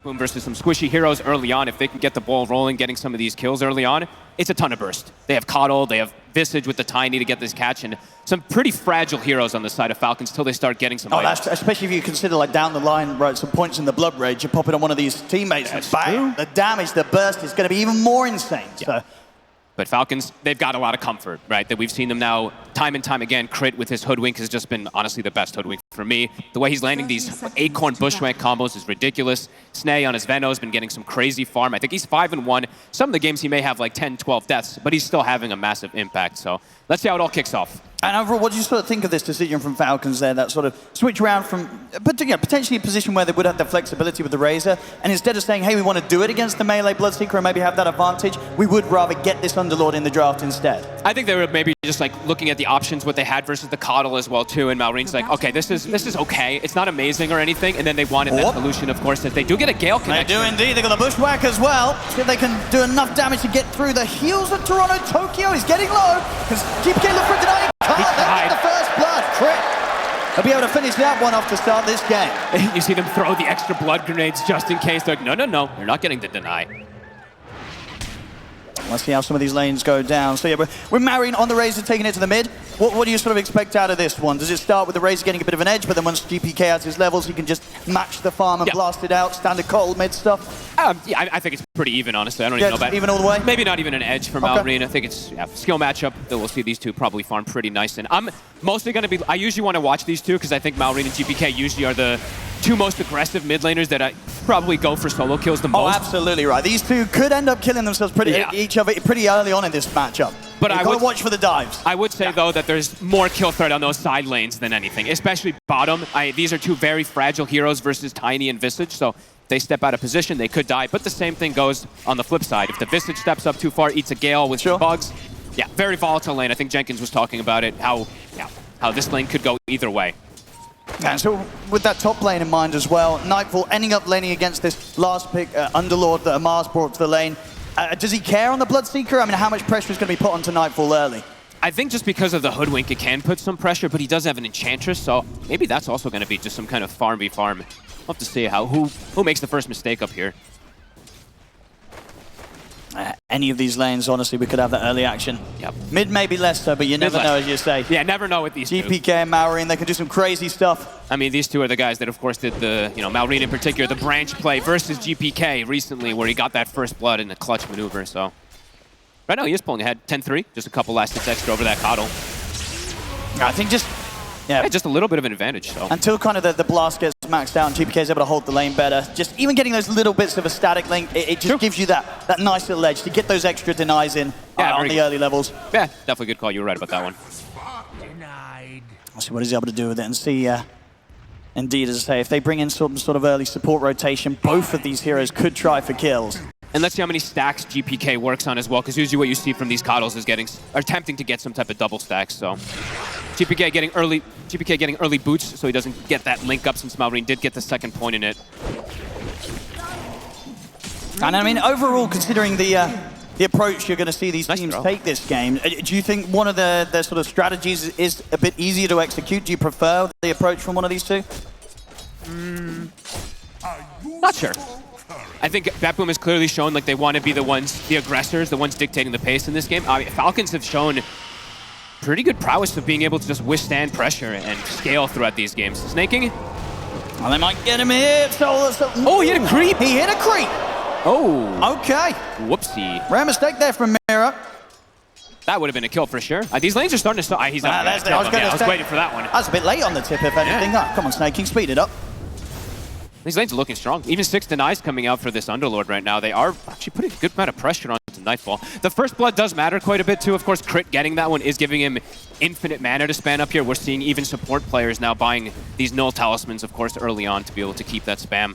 BetBoom versus some squishy heroes early on. If they can get the ball rolling, getting some of these kills early on, it's a ton of burst. They have Coddle, they have Visage with the Tiny to get this catch, and some pretty fragile heroes on the side of Falcons till they start getting some items. Especially if you consider, like, down the line, right, some points in the Blood Rage, you pop it on one of these teammates, and bang, the damage, the burst is going to be even more insane. Yeah. So. But Falcons, they've got a lot of comfort, right? That we've seen them now time and time again. Crit with his Hoodwink has just been, honestly, the best Hoodwink for me. The way he's landing these Acorn Bushwhack combos is ridiculous. Snay on his Veno has been getting some crazy farm. I think he's 5-1. Some of the games he may have like 10, 12 deaths, but he's still having a massive impact. So let's see how it all kicks off. And overall, what do you sort of think of this decision from Falcons there, that sort of switch around from potentially a position where they would have the flexibility with the Razor, and instead of saying, hey, we want to do it against the melee Bloodseeker and maybe have that advantage, we would rather get this Underlord in the draft instead? I think they were maybe just like looking at the options, what they had versus the Coddle as well too, and Malreen's like, okay, this is okay. It's not amazing or anything, and then they wanted that solution, of course, that they do get a Gale connection. They do indeed. They got the Bushwhack as well. See if they can do enough damage to get through the heals of Toronto. Tokyo is getting low because GPK look for denying. That's the first blood. Crit. They'll be able to finish that one off to start this game. You see them throw the extra blood grenades just in case. They're like, no, you're not getting the deny. Let's see how some of these lanes go down. So yeah, we're Marine on the Razor, taking it to the mid. What do you sort of expect out of this one? Does it start with the Razor getting a bit of an edge, but then once GPK adds his levels, he can just match the farm and blast it out, standard cold mid stuff? Yeah, I think it's pretty even, honestly. I don't even know about even all the way? Maybe not even an edge for Malreen. I think it's skill matchup that we'll see these two probably farm pretty nice. And I'm mostly going to be, I usually want to watch these two because I think Malreen and GPK usually are the two most aggressive mid laners that I probably go for solo kills the most. Oh, absolutely right. These two could end up killing themselves each other pretty early on in this matchup. But I would watch for the dives. I would say though that there's more kill threat on those side lanes than anything, especially bottom. These are two very fragile heroes versus Tiny and Visage, so if they step out of position, they could die. But the same thing goes on the flip side. If the Visage steps up too far, eats a Gale with some bugs, very volatile lane. I think Jenkins was talking about it, how this lane could go either way. And so with that top lane in mind as well, Nightfall ending up laning against this last pick, Underlord that Amar's brought to the lane. Does he care on the Bloodseeker? I mean, how much pressure is going to be put onto Nightfall early? I think just because of the Hoodwink, it can put some pressure, but he does have an Enchantress, so maybe that's also going to be just some kind of farm-v-farm. We'll have to see who makes the first mistake up here. Any of these lanes, honestly, we could have that early action. Yep. Mid maybe less so, but you never know, as you say. Yeah, never know with these GPK and Malreen, they can do some crazy stuff. I mean, these two are the guys that, of course, did the, Malreen in particular, the branch play versus GPK recently, where he got that first blood in the clutch maneuver, so. Right now, he is pulling ahead, 10-3, just a couple last hits extra over that Coddle. I think just a little bit of an advantage, so. Until kind of the blast gets maxed out and GPK is able to hold the lane better. Just even getting those little bits of a static link, it just gives you that nice little edge to get those extra denies in on the early levels. Yeah, definitely good call. You were right about that one. I'll see what he's able to do with it and see, indeed, as I say, if they bring in some sort of early support rotation, both of these heroes could try for kills. And let's see how many stacks GPK works on as well, because usually what you see from these Coddles is attempting to get some type of double stacks, so. GPK getting early boots so he doesn't get that link up since Malreen did get the second point in it. And I mean, overall, considering the approach you're going to see these teams take this game, do you think one of their sort of strategies is a bit easier to execute? Do you prefer the approach from one of these two? Not sure. I think BetBoom has clearly shown like they want to be the aggressors, the ones dictating the pace in this game. Falcons have shown pretty good prowess of being able to just withstand pressure and scale throughout these games. Snaking? Well, they might get him here. Oh, he hit a creep! He hit a creep! Oh. Okay. Whoopsie. Rare mistake there from Mira. That would have been a kill for sure. These lanes are starting to start. He's up. I was waiting for that one. That's a bit late on the tip, if anything. Oh, come on, Snaking, speed it up. These lanes are looking strong. Even 6 denies coming out for this Underlord right now. They are actually putting a good amount of pressure on to Nightfall. The first blood does matter quite a bit too. Of course, Crit getting that one is giving him infinite mana to spam up here. We're seeing even support players now buying these null talismans, of course, early on to be able to keep that spam.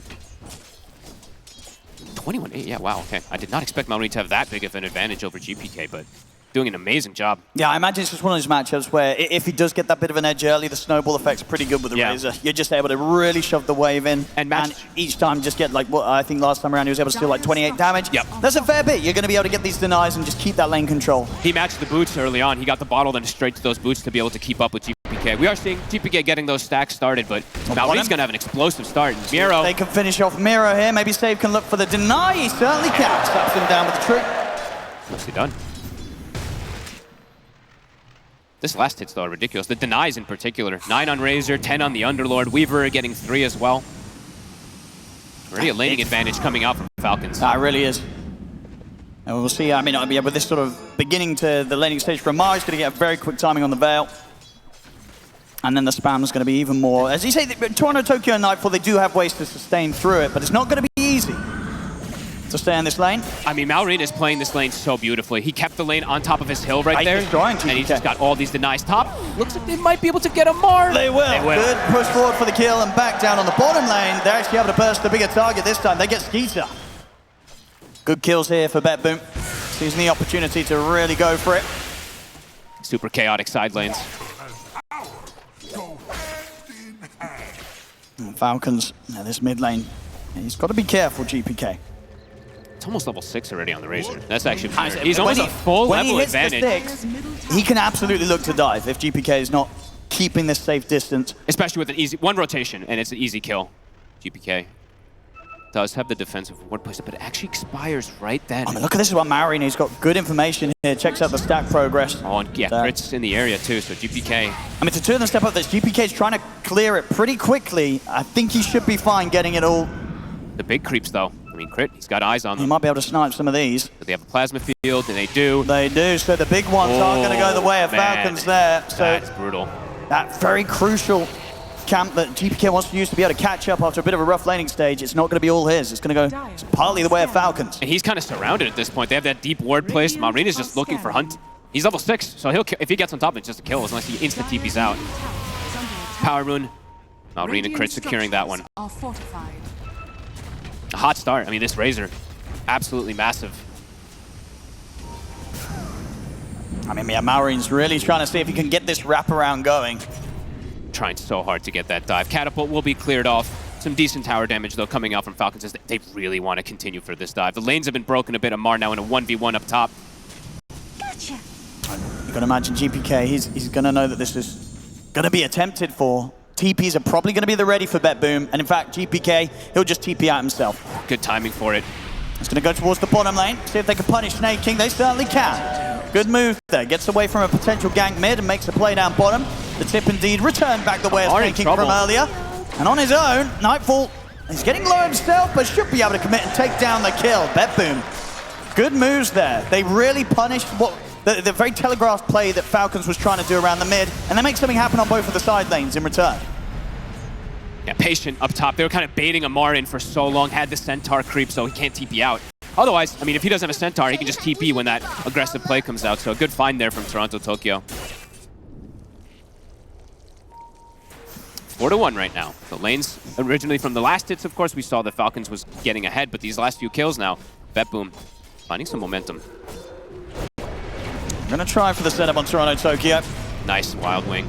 21-8, yeah, wow, okay. I did not expect Malreen to have that big of an advantage over GPK, but doing an amazing job. Yeah, I imagine it's just one of those matchups where if he does get that bit of an edge early, the snowball effect's pretty good with the Razor. You're just able to really shove the wave in, and each time just get like, what I think last time around he was able to steal like 28 damage. Yep. That's a fair bit. You're going to be able to get these denies and just keep that lane control. He matched the boots early on. He got the bottle then straight to those boots to be able to keep up with GPK. GPK. We are seeing GPK getting those stacks started, but Malrina's going to have an explosive start. Miro. They can finish off Miro here. Maybe Save can look for the deny. He certainly can. Slaps him down with the tree. Nicely done. This last hit's, though, are ridiculous. The denies in particular. 9 on Razor, 10 on the Underlord. Weaver getting 3 as well. Already a laning advantage coming out from Falcons. That really is. And we'll see, I mean, with this sort of beginning to the laning stage from Mar, he's going to get a very quick timing on the Veil. And then the spam is going to be even more. As you say, Toronto, Tokyo, and Nightfall, they do have ways to sustain through it, but it's not going to be easy to stay in this lane. I mean, Malrina is playing this lane so beautifully. He kept the lane on top of his hill right there. And he's just got all these denies top. Looks like they might be able to get a Mar. They will. Good push forward for the kill and back down on the bottom lane. They're actually able to burst the bigger target this time. They get Skeeter. Good kills here for BetBoom. Seizing the opportunity to really go for it. Super chaotic side lanes. And Falcons, this mid lane, he's got to be careful, GPK. It's almost level 6 already on the Razor. That's actually he's almost a full level advantage. When he hits the 6, he can absolutely look to dive if GPK is not keeping this safe distance. Especially with an easy one rotation, and it's an easy kill. GPK does have the defensive ward placement, but it actually expires right then. I mean, look at this one, Marion. He's got good information here. Checks out the stack progress. Oh, and yeah, Crit's in the area too, so GPK. I mean, to 2 of them step up this, GPK is trying to clear it pretty quickly. I think he should be fine getting it all. The big creeps, though. I mean, Crit, he's got eyes on them. He might be able to snipe some of these. But they have a plasma field, and they do. They do, so the big ones aren't going to go the way of Falcons there. So that's brutal. That very crucial camp that GPK wants to use to be able to catch up after a bit of a rough laning stage, it's not going to be all his. It's going to go partly the way of Falcons. And he's kind of surrounded at this point. They have that deep ward placed. Malrina's just looking for Hunt. He's level 6, so he'll if he gets on top, it's just a kill, unless he insta-TP's out. Power Rune. Malrina Crit securing that one. A hot start. I mean, this Razor, absolutely massive. I mean, yeah, Malrina's really trying to see if he can get this wraparound going. Trying so hard to get that dive. Catapult will be cleared off. Some decent tower damage, though, coming out from Falcons as they really want to continue for this dive. The lanes have been broken a bit. Amar now in a 1v1 up top. Gotcha. You can imagine GPK, he's going to know that this is going to be attempted for. TPs are probably going to be the ready for BetBoom. And in fact, GPK, he'll just TP out himself. Good timing for it. He's going to go towards the bottom lane. See if they can punish Snake King. They certainly can. Good move there. Gets away from a potential gank mid and makes a play down bottom. The tip indeed returned back the way of Snake King from earlier. And on his own, Nightfall, he's getting low himself, but should be able to commit and take down the kill. BetBoom. Good moves there. They really punished what the very telegraphed play that Falcons was trying to do around the mid, and they make something happen on both of the side lanes in return. Yeah, patient up top. They were kind of baiting Amar in for so long, had the Centaur creep, so he can't TP out. Otherwise, I mean, if he doesn't have a Centaur, he can just TP when that aggressive play comes out. So a good find there from Toronto, Tokyo. 4-1 right now. The lanes originally from the last hits, of course, we saw the Falcons was getting ahead, but these last few kills now, BetBoom finding some momentum. I'm going to try for the setup on Toronto, Tokyo. Nice Wild Wing.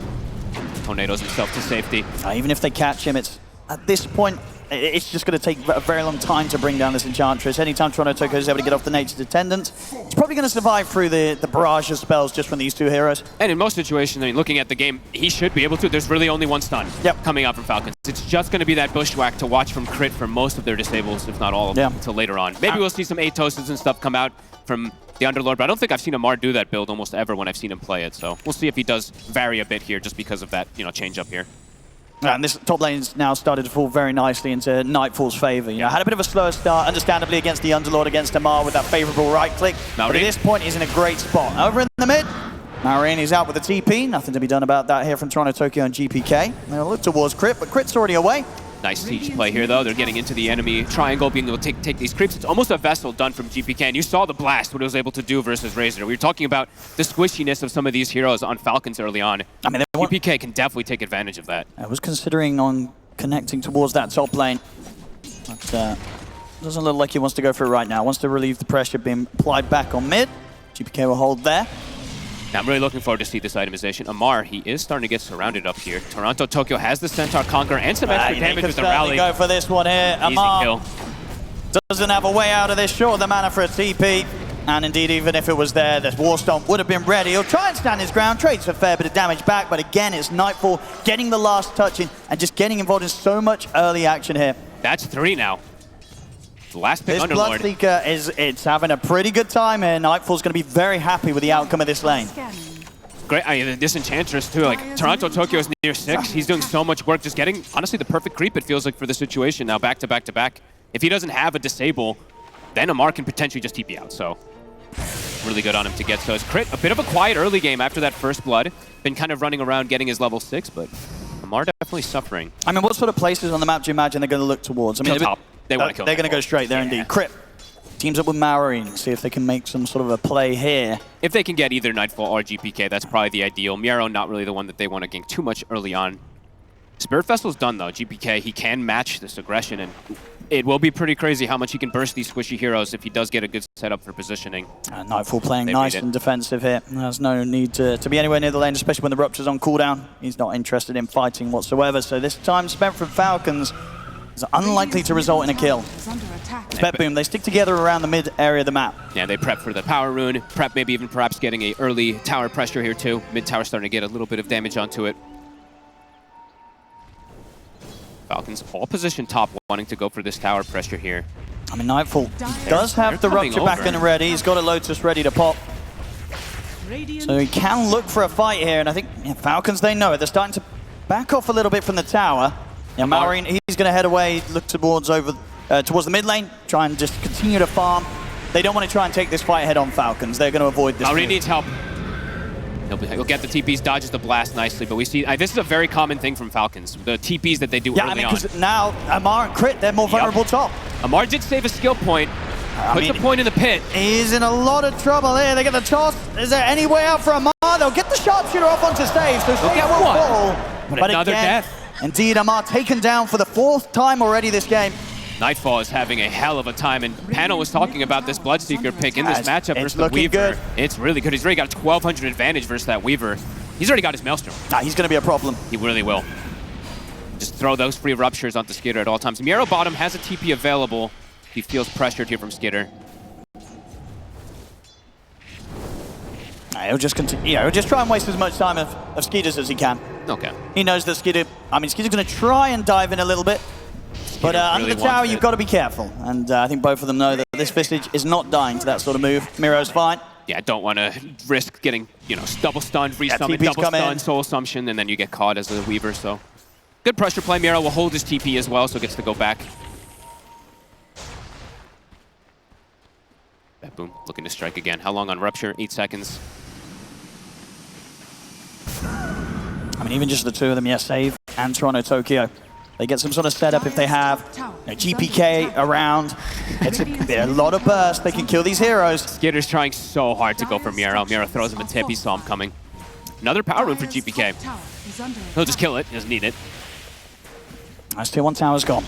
Tornadoes himself to safety. Even if they catch him, it's at this point, it's just going to take a very long time to bring down this Enchantress. Anytime Toronto Tokyo is able to get off the Nature's Attendant, it's probably going to survive through the barrage of spells just from these two heroes. And in most situations, I mean, looking at the game, he should be able to. There's really only one stun coming out from Falcons. It's just going to be that Bushwhack to watch from Crit for most of their disables, if not all of them, until later on. Maybe we'll see some Atoses and stuff come out from the Underlord, but I don't think I've seen Amar do that build almost ever when I've seen him play it. So we'll see if he does vary a bit here just because of that, change up here. And this top lane's now started to fall very nicely into Nightfall's favor. Had a bit of a slower start, understandably, against the Underlord, against Amar with that favorable right click. But at this point, he's in a great spot. Over in the mid, Marion is out with the TP. Nothing to be done about that here from Toronto, Tokyo, and GPK. They'll look towards Crit, but Crit's already away. Nice siege play here, though. They're getting into the enemy triangle, being able to take these creeps. It's almost a Vessel done from GPK, and you saw the blast, what it was able to do versus Razor. We were talking about the squishiness of some of these heroes on Falcons early on. I mean, GPK can definitely take advantage of that. I was considering on connecting towards that top lane, but doesn't look like he wants to go for it right now. Wants to relieve the pressure being applied back on mid. GPK will hold there. Now, I'm really looking forward to see this itemization. Amar, he is starting to get surrounded up here. Toronto, Tokyo has the Centaur Conqueror and some extra damage with the rally. Go for this one here. Amar kill. Doesn't have a way out of this. Short the mana for a TP. And indeed, even if it was there, the Warstomp would have been ready. He'll try and stand his ground, trades a fair bit of damage back, but again, it's Nightfall getting the last touch in and just getting involved in so much early action here. That's 3 now. The last pick, This Underlord. Bloodseeker it's having a pretty good time here. Nightfall's going to be very happy with the outcome of this lane. Great, this Enchantress too, like Toronto Tokyo is near 6. He's doing so much work, just getting, honestly, the perfect creep, it feels like, for the situation now, back to back to back. If he doesn't have a disable, then Amar can potentially just TP out, so really good on him to get those. Crit, a bit of a quiet early game after that first blood. Been kind of running around getting his level 6, but Amar definitely suffering. I mean, what sort of places on the map do you imagine they're going to look towards? I mean, top. They want to kill. They're going to go straight there indeed. Crit teams up with Marine, see if they can make some sort of a play here. If they can get either Nightfall or GPK, that's probably the ideal. Miero, not really the one that they want to gank too much early on. Spirit Vessel's done though. GPK, he can match this aggression, and it will be pretty crazy how much he can burst these squishy heroes if he does get a good setup for positioning. Nightfall playing nice and defensive here. There's no need to be anywhere near the lane, especially when the Rupture's on cooldown. He's not interested in fighting whatsoever, so this time spent from Falcons is unlikely to result in a kill. BetBoom, they stick together around the mid area of the map. Yeah, they prep for the power rune, prep maybe even perhaps getting a early tower pressure here too. Mid tower starting to get a little bit of damage onto it. Falcons all position top, wanting to go for this tower pressure here. I mean, Nightfall does have the Rupture back and ready. He's got a Lotus ready to pop. So he can look for a fight here, and I think Falcons, they know it. They're starting to back off a little bit from the tower. Yeah, Marine, he's going to head away, look towards the mid lane, try and just continue to farm. They don't want to try and take this fight head on Falcons. They're going to avoid this. Marine needs help. He'll get the TPs, dodges the blast nicely, but we see this is a very common thing from Falcons, the TPs that they do early on. Yeah, I mean, because now Amar and Crit, they're more vulnerable top. Amar did save a skill point, puts a point in the pit. He's in a lot of trouble here. They get the toss. Is there any way out for Amar? They'll get the sharpshooter off onto stage, so stage will fall. But another death. Indeed, Amar taken down for the 4th time already this game. Nightfall is having a hell of a time, and Panel was talking about this Bloodseeker pick in this matchup versus the Weaver. Good. It's really good. He's already got a 1200 advantage versus that Weaver. He's already got his Maelstrom. He's going to be a problem. He really will. Just throw those free Ruptures onto Skitter at all times. Miero bottom has a TP available. He feels pressured here from Skitter. He'll just continue. He'll just try and waste as much time of Skeeters as he can. Okay. He knows that Skitter's going to try and dive in a little bit. But under the tower, you've got to be careful. And I think both of them know that this Visage is not dying to that sort of move. Miero's fine. Yeah, don't want to risk getting, double stunned, re-summon, double stun, soul assumption, and then you get caught as a Weaver, so. Good pressure play. Miero will hold his TP as well, so gets to go back. BetBoom looking to strike again. How long on Rupture? 8 seconds. I mean, even just the two of them, save and Toronto Tokyo. They get some sort of setup if they have GPK around. It's a lot of burst. They can kill these heroes. Skitter's trying so hard to go for Miero. Miero throws him a tip. He saw him coming. Another power rune for GPK. He'll just kill it. He doesn't need it. Nice tier 1 tower's gone.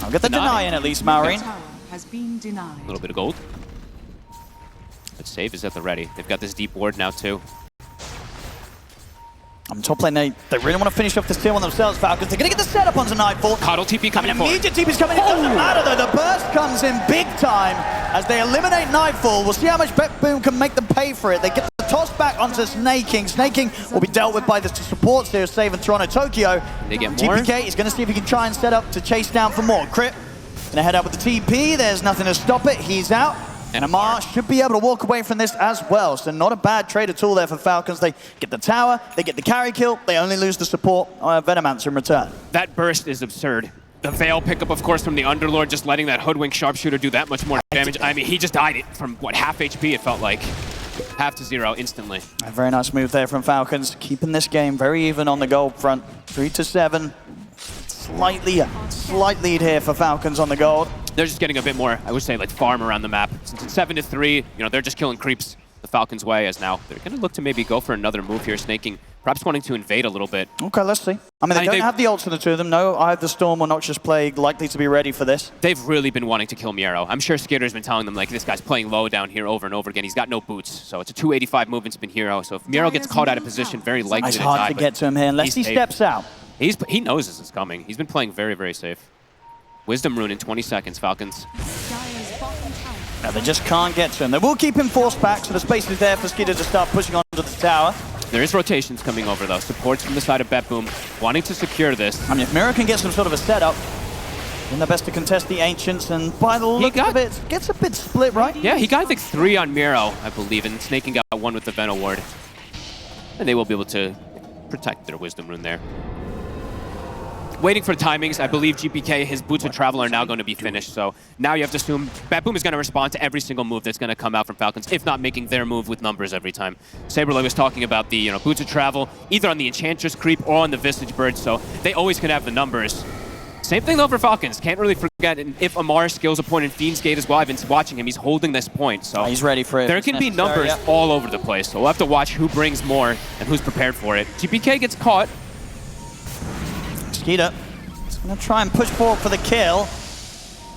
I'll get the deny in at least, Marine. A little bit of gold. But save is at the ready. They've got this deep ward now too. Top lane, they really want to finish off this tier 1 themselves, Falcons. They're going to get the setup onto Nightfall. Coddle TP coming in. Immediate TP's coming in. It doesn't matter though. The burst comes in big time as they eliminate Nightfall. We'll see how much BetBoom can make them pay for it. They get the toss back onto Snaking. Snaking will be dealt with by the supports here, saving Toronto Tokyo. They get more. GPK is going to see if he can try and set up to chase down for more. Crit going to head out with the TP. There's nothing to stop it. He's out. And Amar should be able to walk away from this as well. So not a bad trade at all there for Falcons. They get the tower, they get the carry kill, they only lose the support Venomancer in return. That burst is absurd. The Veil pickup, of course, from the Underlord, just letting that Hoodwink Sharpshooter do that much more damage. I mean, he just died it from, what, half HP it felt like. Half to 0 instantly. A very nice move there from Falcons, keeping this game very even on the gold front. 3-7. Slight lead here for Falcons on the gold. They're just getting a bit more, I would say, like farm around the map. Since it's 7-3, they're just killing creeps the Falcons' way, as now they're going to look to maybe go for another move here, Snaking, perhaps wanting to invade a little bit. Okay, let's see. I mean, they don't have the ults for the two of them. No, either Storm or Noxious Plague likely to be ready for this. They've really been wanting to kill Miero. I'm sure Skitter's been telling them, like, this guy's playing low down here over and over again. He's got no boots, so it's a 285 movement spin hero. So if Miero gets caught out of position, very likely to die. It's hard to get to him here unless he steps out. He knows this is coming. He's been playing very, very safe. Wisdom Rune in 20 seconds, Falcons. No, they just can't get to him. They will keep him forced back, so the space is there for Skeeter to start pushing onto the tower. There is rotations coming over, though. Supports from the side of BetBoom, wanting to secure this. I mean, if Mirror can get some sort of a setup, doing their best to contest the Ancients, and by the look of it, gets a bit split, right? Yeah, he got, I think, 3 on Miro, I believe, and Snaking got 1 with the Venom Ward. And they will be able to protect their Wisdom Rune there. Waiting for timings, I believe GPK, his Boots of Travel are now going to be finished, so now you have to assume BetBoom is going to respond to every single move that's going to come out from Falcons, if not making their move with numbers every time. Saberloy was talking about the Boots of Travel, either on the Enchantress creep or on the Visage Bird, so they always can have the numbers. Same thing though for Falcons, can't really forget, and if Amar skills a point in Fiend's Gate as well, I've been watching him, he's holding this point, so he's ready for it. There can be numbers all over the place, so we'll have to watch who brings more and who's prepared for it. GPK gets caught. Skeeter. Gonna try and push forward for the kill.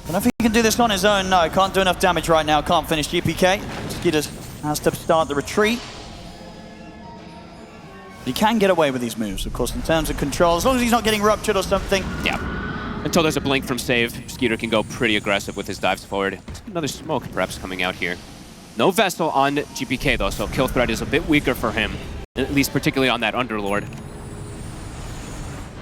Don't know if he can do this on his own. No, can't do enough damage right now. Can't finish GPK. Skeeter has to start the retreat. He can get away with these moves, of course, in terms of control. As long as he's not getting ruptured or something. Yeah. Until there's a blink from Save, Skeeter can go pretty aggressive with his dives forward. Another smoke perhaps coming out here. No Vessel on GPK though, so kill threat is a bit weaker for him. At least particularly on that Underlord.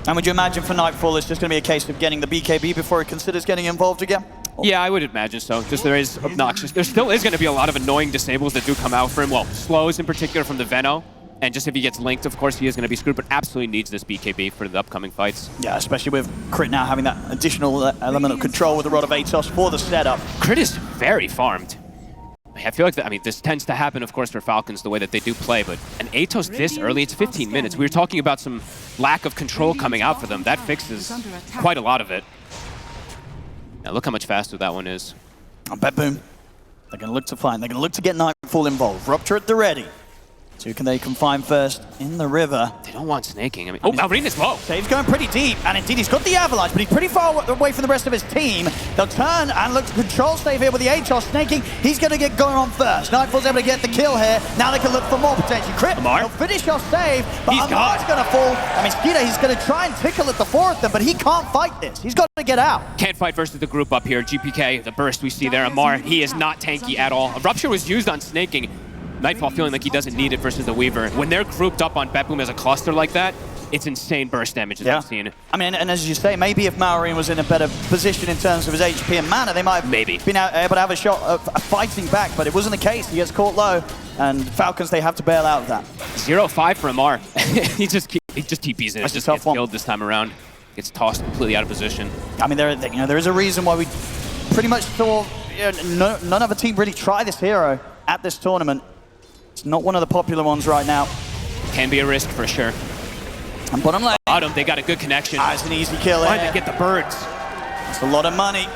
And would you imagine for Nightfall it's just going to be a case of getting the BKB before he considers getting involved again? Yeah, I would imagine so. Just there is obnoxious. There still is going to be a lot of annoying disables that do come out for him. Well, slows in particular from the Veno. And just if he gets linked, of course, he is going to be screwed, but absolutely needs this BKB for the upcoming fights. Yeah, especially with Crit now having that additional element of control with the Rod of Atos for the setup. Crit is very farmed. I feel like, this tends to happen, of course, for Falcons, the way that they do play, but an Atos this early, it's 15 minutes. We were talking about some lack of control coming out for them. That fixes quite a lot of it. Now look how much faster that one is. On BetBoom, they're going to look to find. They're going to look to get Nightfall involved. Rupture at the ready. So who can they confine first in the river? They don't want snaking. Oh, Malrina's low. Save's going pretty deep, and indeed he's got the Avalanche, but he's pretty far away from the rest of his team. They'll turn and look to control Save here with the Atos snaking. He's going to get going on first. Nightfall's able to get the kill here. Now they can look for more potentially. Crit, they'll finish off Save, but Amar's going to fall. Skeeter, he's going to try and tickle at the 4 of them, but he can't fight this. He's got to get out. Can't fight versus the group up here. GPK, the burst we see there. Amar, he is not tanky at all. A Rupture was used on snaking. Nightfall feeling like he doesn't need it versus the Weaver. When they're grouped up on BetBoom as a cluster like that, it's insane burst damage that I've seen. And as you say, maybe if Malrine was in a better position in terms of his HP and mana, they might have been able to have a shot of fighting back, but it wasn't the case. He gets caught low, and Falcons, they have to bail out of that. 0-5 for Amar. he just TPs in. It just gets killed this time around. Gets tossed completely out of position. There is a reason why we pretty much saw none other team really try this hero at this tournament. It's not one of the popular ones right now. Can be a risk for sure. And bottom lane. Bottom, they got a good connection. It's an easy kill here. Why they get the birds? That's a lot of money.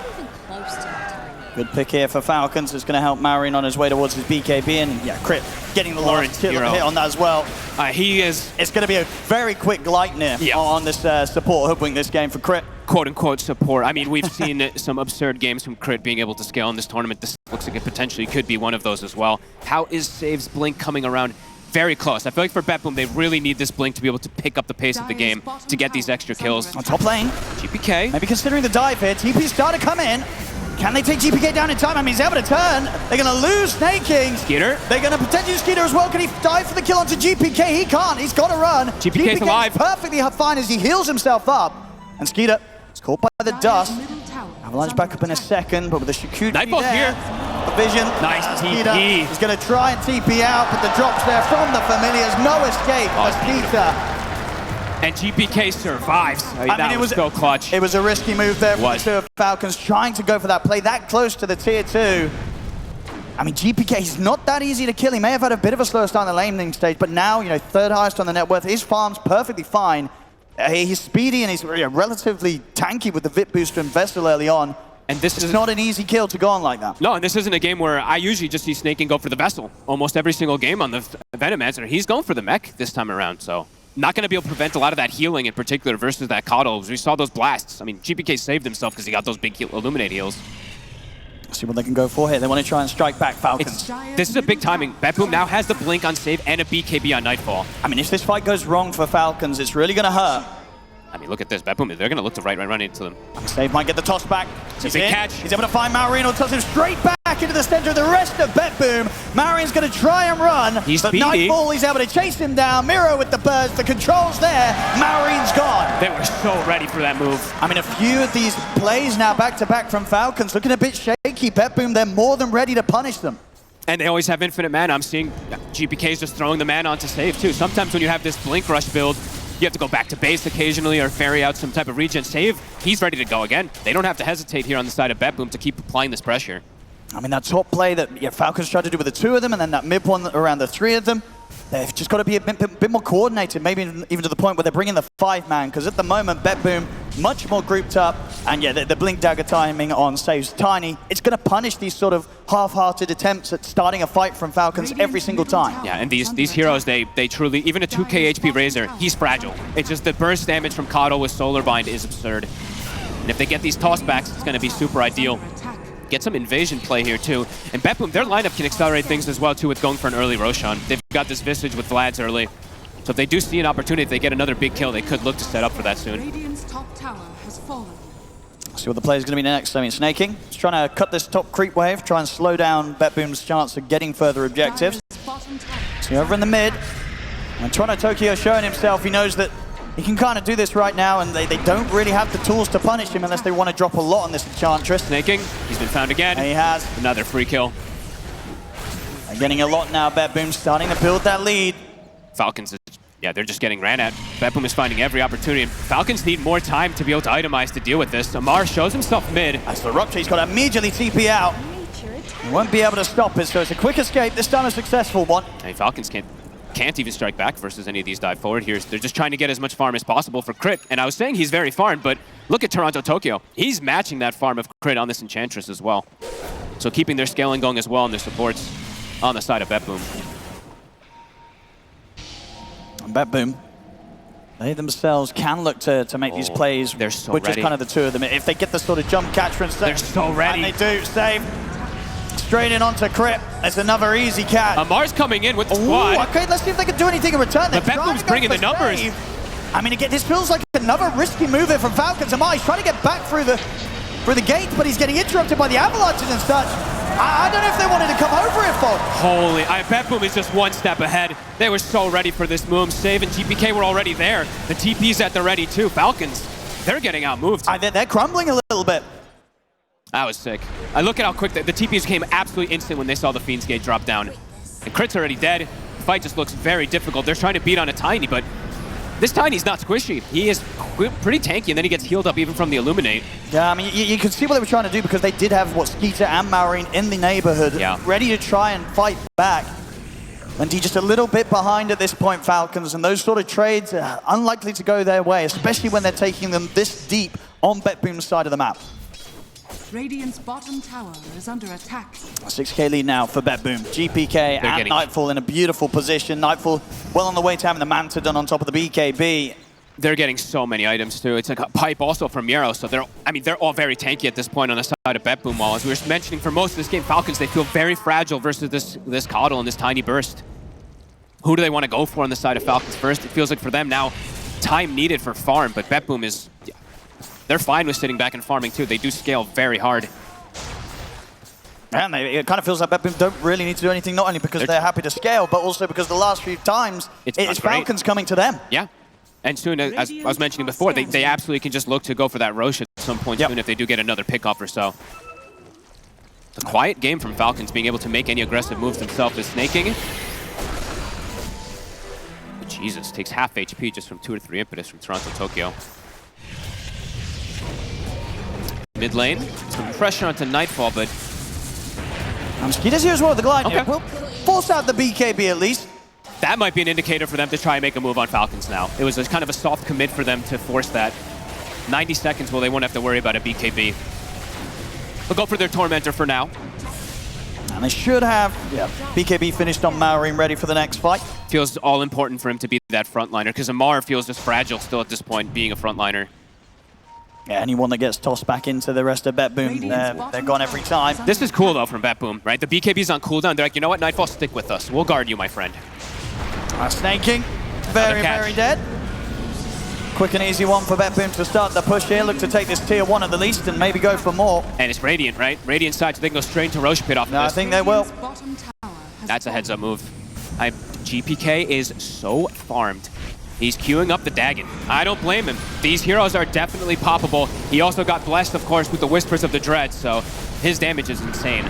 Good pick here for Falcons. It's going to help Malrine on his way towards his BKB. And Crit getting the last kill hit on that as well. It's going to be a very quick Gleipnir on this support hoodwink this game for Crit. Quote-unquote support. We've seen some absurd games from Crit being able to scale in this tournament. This looks like it potentially could be one of those as well. How is Save's blink coming around? Very close. I feel like for BetBoom, they really need this blink to be able to pick up the pace of the game to get these extra kills. On top lane. GPK. Maybe considering the dive here. TP's starting to come in. Can they take GPK down in time? He's able to turn. They're going to lose Snaking. Skeeter. They're going to potentially Skeeter as well. Can he dive for the kill onto GPK? He can't. He's got to run. GPK's alive. Perfectly fine as he heals himself up. And Skeeter is caught by the dust. Avalanche back up in a second, but with the Shikuchi Nightfall's here. The vision. Nice TP. He's going to try and TP out, but the drops there from the Familiars. No escape for Skeeter. And GPK survives. That was so clutch. It was a risky move there for the two Falcons, trying to go for that play that close to the tier 2. GPK, he's not that easy to kill. He may have had a bit of a slow start in the laning stage, but now, third highest on the net worth. His farm's perfectly fine. He's speedy and he's relatively tanky with the VIP booster and Vessel early on. And this is not an easy kill to go on like that. No, and this isn't a game where I usually just see Snaking go for the Vessel. Almost every single game on the Venom Answer, he's going for the mech this time around, so not going to be able to prevent a lot of that healing in particular versus that Coddle. We saw those blasts. GPK saved himself because he got those big Illuminate heals. See what they can go for here. They want to try and strike back Falcons. This is a big timing. BetBoom now has the blink on Save and a BKB on Nightfall. If this fight goes wrong for Falcons, it's really going to hurt. I mean, look at this. BetBoom, they're going to look to run into them. Save might get the toss back. He's in. Catch. He's able to find Maureen, toss him straight back into the center of the rest of BetBoom. Maureen's going to try and run. He's but speedy. Nightfall, he's able to chase him down. Miro with the burst. The control's there. Maureen's gone. They were so ready for that move. I mean, a few of these plays now back-to-back from Falcons looking a bit shaky. BetBoom, they're more than ready to punish them. And they always have infinite mana. I'm seeing GPK's just throwing the mana onto save, too. Sometimes when you have this Blink Rush build, you have to go back to base occasionally or ferry out some type of regen save. He's ready to go again. They don't have to hesitate here on the side of BetBoom to keep applying this pressure. I mean, that top play that Falcons tried to do with the 2 of them, and then that mid one around the 3 of them, they've just got to be a bit more coordinated, maybe even to the point where they're bringing the 5-man, because at the moment, BetBoom much more grouped up, and yeah, the Blink Dagger timing on saves tiny. It's going to punish these sort of half-hearted attempts at starting a fight from Falcons every single time. Yeah, and these heroes, they truly, even a 2k HP Razor, he's fragile. It's just the burst damage from Coddle with Solar Bind is absurd. And if they get these tossbacks, it's going to be super ideal. Get some invasion play here too. And BetBoom, their lineup can accelerate things as well too with going for an early Roshan. They've got this Visage with Vlad's early. So if they do see an opportunity, if they get another big kill, they could look to set up for that soon. Radiant's top tower has fallen. See what the play's going to be next. I mean, Snaking is trying to cut this top creep wave, try and slow down BetBoom's chance of getting further objectives. See over in the mid. And Toronto Tokyo showing himself, he knows that he can kind of do this right now, and they don't really have the tools to punish him unless they want to drop a lot on this Enchantress. Snaking, he's been found again. And he has. Another free kill. They're getting a lot now. BetBoom starting to build that lead. Falcons, yeah, they're just getting ran at. BetBoom is finding every opportunity. Falcons need more time to be able to itemize to deal with this. Amar shows himself mid. That's the Rupture. He's got to immediately TP out. He won't be able to stop it, so it's a quick escape. This time a successful one. Hey, Falcons can't even strike back versus any of these dive forward here. They're just trying to get as much farm as possible for crit. And I was saying he's very farmed, but look at Toronto Tokyo. He's matching that farm of crit on this Enchantress as well. So keeping their scaling going as well and their supports on the side of BetBoom. And BetBoom, they themselves can look to make these plays. They're so with ready. Just kind of the 2 of them. If they get the sort of jump catch from they're so ready. And they do, save. Straight in onto Crypt. That's another easy catch. Amar's coming in with the squad. Ooh, okay, let's see if they can do anything in return. But BetBoom's bringing the numbers. I mean, again, this feels like another risky move here from Falcons. Amar, he's trying to get back through the gate, but he's getting interrupted by the avalanches and such. I don't know if they wanted to come over it, folks. Holy, BetBoom is just one step ahead. They were so ready for this move. Save and GPK were already there. The TP's at the ready too. Falcons, they're getting outmoved. They're crumbling a little bit. That was sick. I look at how quick the TPs came absolutely instant when they saw the Fiend's Gate drop down. And Crit's already dead. The fight just looks very difficult. They're trying to beat on a Tiny, but this Tiny's not squishy. He is pretty tanky, and then he gets healed up even from the Illuminate. Yeah, I mean, you can see what they were trying to do because they did have, Skeeter and Maureen in the neighborhood, ready to try and fight back. And just a little bit behind at this point, Falcons, and those sort of trades are unlikely to go their way, especially when they're taking them this deep on BetBoom's side of the map. Radiant's bottom tower is under attack. 6k lead now for BetBoom. GPK and Nightfall in a beautiful position. Nightfall well on the way to having the Manta done on top of the BKB. They're getting so many items too. It's like a pipe also from Miro, so they're all very tanky at this point on the side of BetBoom. While as we were mentioning for most of this game, Falcons, they feel very fragile versus this Coddle and this Tiny Burst. Who do they want to go for on the side of Falcons first? It feels like for them now, time needed for farm, but BetBoom is... They're fine with sitting back and farming too. They do scale very hard. And it kind of feels like BetBoom don't really need to do anything, not only because they're happy to scale, but also because the last few times it's Falcons coming to them. Yeah. And soon, as I was mentioning before, they absolutely can just look to go for that Rosh at some point soon if they do get another pickoff or so. It's a quiet game from Falcons, being able to make any aggressive moves themselves is snaking. Jesus, takes half HP just from 2 or 3 impetus from Toronto Tokyo. Mid lane, some pressure onto Nightfall, but... Skeeter's here as well with the glide. Okay. We'll force out the BKB at least. That might be an indicator for them to try and make a move on Falcons now. It was kind of a soft commit for them to force that. 90 seconds, well, they won't have to worry about a BKB. They'll go for their Tormentor for now. And they should have BKB finished on Maureen, ready for the next fight. Feels all important for him to be that frontliner, because Amar feels just fragile still at this point, being a frontliner. Yeah, anyone that gets tossed back into the rest of BetBoom, they're gone every time. This is cool, though, from BetBoom, right? The BKB's on cooldown. They're like, you know what, Nightfall, stick with us. We'll guard you, my friend. Snaking, very dead. Quick and easy one for BetBoom to start the push here. Look to take this tier 1 at the least and maybe go for more. And it's Radiant, right? Radiant side, so they can go straight into Roche Pit off No, this. I think they will. That's a heads-up move. GPK is so farmed. He's queuing up the Dagon. I don't blame him. These heroes are definitely poppable. He also got blessed, of course, with the Whispers of the Dread, so his damage is insane.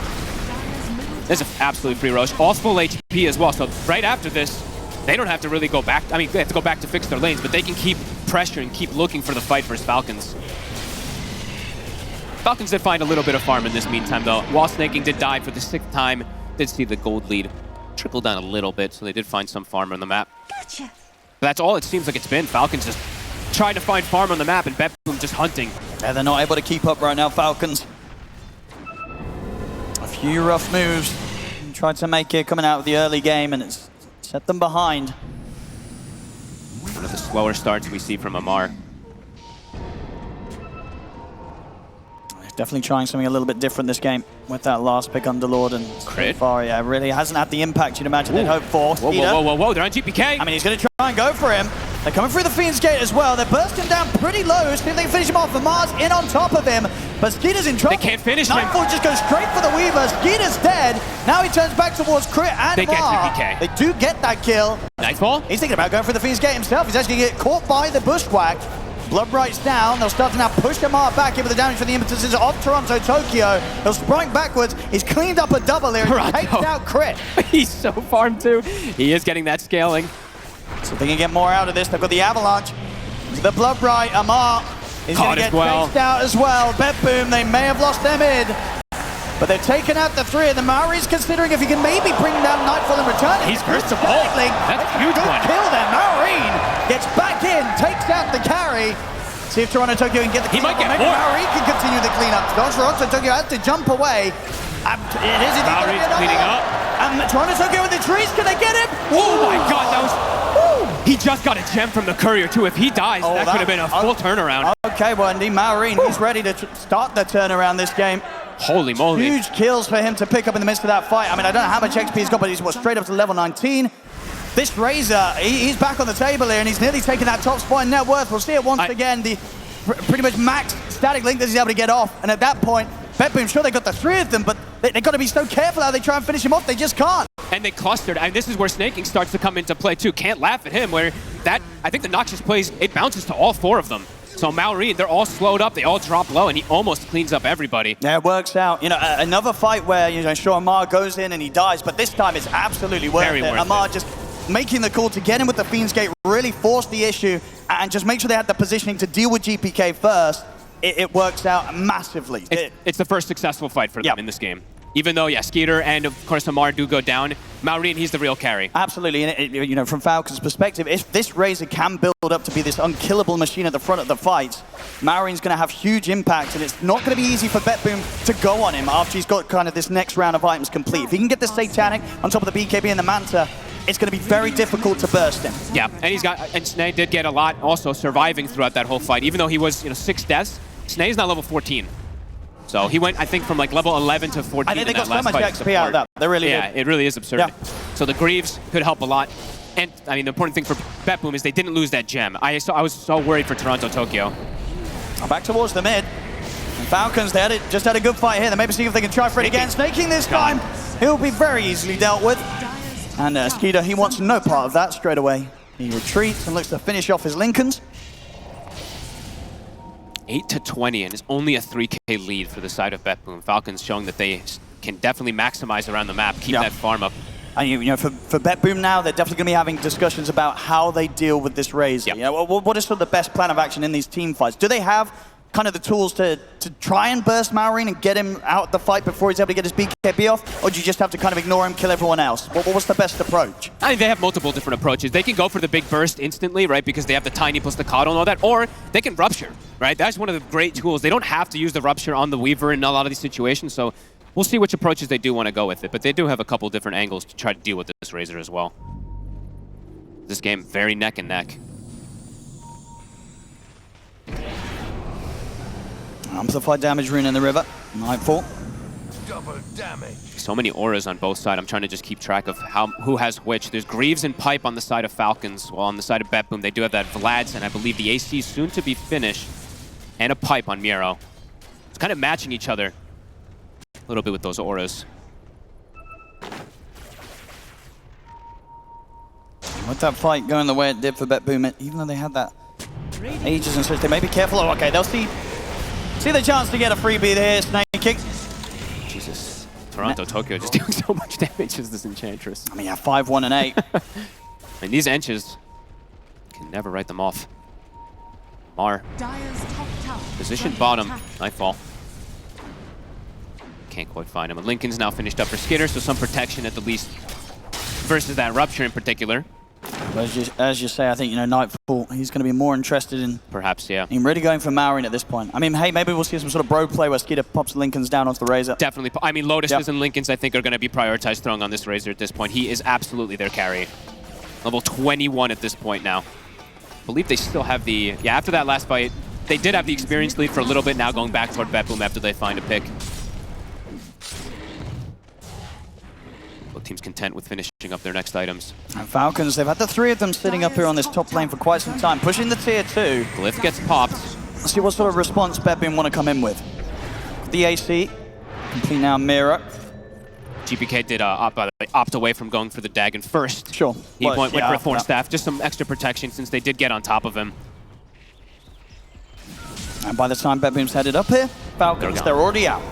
This is absolutely free Roche. All full HP as well, so right after this, they don't have to really go back. I mean, they have to go back to fix their lanes, but they can keep pressuring, keep looking for the fight versus Falcons. Falcons did find a little bit of farm in this meantime, though. Wall snaking did die for the 6th time. Did see the gold lead trickle down a little bit, so they did find some farm on the map. Gotcha. But that's all it seems like it's been. Falcons just trying to find farm on the map, and BetBoom just hunting. Yeah, they're not able to keep up right now, Falcons. A few rough moves. Tried to make it coming out of the early game, and it's set them behind. One of the slower starts we see from Amar. Definitely trying something a little bit different this game with that last pick Underlord, and Crit. so far, yeah, really hasn't had the impact you'd imagine they'd hope for. Whoa, whoa, whoa, whoa, whoa, they're on GPK. I mean, he's going to try and go for him. They're coming through the Fiend's Gate as well. They're bursting down pretty low. See if they can finish him off. Amar's in on top of him, but Skeeter's in trouble. They can't finish him. Nightfall just goes straight for the Weaver. Skeeter's dead. Now he turns back towards Crit and They get Mar. GPK. They do get that kill. Nightfall? He's thinking about going for the Fiend's Gate himself. He's actually going to get caught by the Bushwhack. Bloodbright's down. They'll start to now push Amar back in with the damage from the impetuses of Toronto Tokyo. He'll sprint backwards. He's cleaned up a double here. And takes out Crit. He's so farmed too. He is getting that scaling. So they can get more out of this. They've got the Avalanche. The Bloodbright. Amar is going to get chased out as well. BetBoom, they may have lost their mid. But they've taken out the 3 of them. Maori's considering if he can maybe bring down Nightfall and return it. He's first of all. That's a huge one. Kill there. Maureen gets back in, takes out the carry. See if Toronto Tokyo can get the cleanup. He might get maybe more. Maori can continue the cleanup. Toronto Tokyo has to jump away. It is indeed Maori's cleaning up. And Toronto Tokyo with the trees. Can they get him? Oh my god, that was... He just got a gem from the courier too. If he dies, that could have been a full turnaround. Okay, well, indeed, Maureen, he's ready to start the turnaround this game. Holy moly. Huge kills for him to pick up in the midst of that fight. I mean, I don't know how much XP he's got, but he's straight up to level 19. This Razor, he's back on the table here, and he's nearly taken that top spot in net worth. We'll see it once again, the pretty much max static link that he's able to get off. And at that point, BetBoom, sure they got the 3 of them, but they've got to be so careful how they try and finish him off. They just can't. And they clustered, and this is where snaking starts to come into play too. Can't laugh at him, where that, I think the Noxious plays, it bounces to all 4 of them. So Maori, they're all slowed up, they all drop low, and he almost cleans up everybody. Yeah, it works out. You know, another fight where, you know, sure, Amar goes in and he dies, but this time it's absolutely worth it. Amar just making the call to get him with the Fiend's Gate, really force the issue, and just make sure they had the positioning to deal with GPK first. It works out massively. It's the first successful fight for them in this game. Even though, yeah, Skeeter and, of course, Amar do go down, Maureen, he's the real carry. Absolutely, and you know, from Falcons' perspective, if this Razor can build up to be this unkillable machine at the front of the fight, Maureen's going to have huge impact, and it's not going to be easy for BetBoom to go on him after he's got kind of this next round of items complete. If he can get the Satanic on top of the BKB and the Manta, it's going to be very difficult to burst him. Yeah, and Snay did get a lot also surviving throughout that whole fight. Even though he was, 6 deaths, Snay's not level 14. So he went, I think, from like level 11 to 14 I think they in got that so last much fight. XP out of that. They really did. It really is absurd. Yeah. So the Greaves could help a lot. And, I mean, the important thing for BetBoom is they didn't lose that gem. I was so worried for Toronto Tokyo. Back towards the mid. And Falcons, they just had a good fight here. They maybe see if they can try for it again. Snaking this time, he'll be very easily dealt with. And Skeeter, he wants no part of that straight away. He retreats and looks to finish off his Lincolns. 8-20, and it's only a 3K lead for the side of BetBoom. Falcons showing that they can definitely maximize around the map, keep that farm up. And you know, for BetBoom now, they're definitely going to be having discussions about how they deal with this Razor. Yep. You know, what is sort of the best plan of action in these team fights? Do they have kind of the tools to try and burst Maureen and get him out the fight before he's able to get his BKB off? Or do you just have to kind of ignore him, kill everyone else? What's the best approach? I mean, they have multiple different approaches. They can go for the big burst instantly, right, because they have the tiny plus the Staccato and all that, or they can Rupture, right? That's one of the great tools. They don't have to use the Rupture on the Weaver in a lot of these situations, so we'll see which approaches they do want to go with it, but they do have a couple different angles to try to deal with this Razor as well. This game, very neck and neck. Amplified damage rune in the river. Nightfall. So many auras on both sides. I'm trying to just keep track of who has which. There's Greaves and Pipe on the side of Falcons, while on the side of BetBoom, they do have that Vlad's, and I believe the AC is soon to be finished, and a Pipe on Miro. It's kind of matching each other a little bit with those auras. With that fight going the way it did for BetBoom, even though they had that ages and such, they may be careful. Oh, okay, they'll see the chance to get a freebie here. Snake kick. Jesus. Toronto, Tokyo just doing so much damage as this Enchantress. I mean, yeah, 5-1 and 8. I mean, these Enches can never write them off. Mar. Position bottom. Nightfall. Can't quite find him. And Lincoln's now finished up for Skitter, so some protection at the least versus that Rupture in particular. But as you say, I think, Nightfall, he's going to be more interested in... Perhaps, yeah. In really going for Maureen at this point. I mean, hey, maybe we'll see some sort of bro play where Skeeter pops Lincoln's down onto the Razor. Definitely. I mean, Lotuses and Lincolns, I think, are going to be prioritized throwing on this Razor at this point. He is absolutely their carry. Level 21 at this point now. I believe they still have the... Yeah, after that last fight, they did have the experience lead for a little bit, now going back toward BetBoom after they find a pick. Both teams content with finishing up their next items. And Falcons, they've had the three of them sitting up here on this top lane for quite some time, pushing the tier 2. Glyph gets popped. Let's see what sort of response BetBoom want to come in with. The AC, complete now Mira. GPK did opt away from going for the Dagon first. Sure. He went for a Thorn Staff, just some extra protection since they did get on top of him. And by the time BetBoom's headed up here, Falcons, they're already out.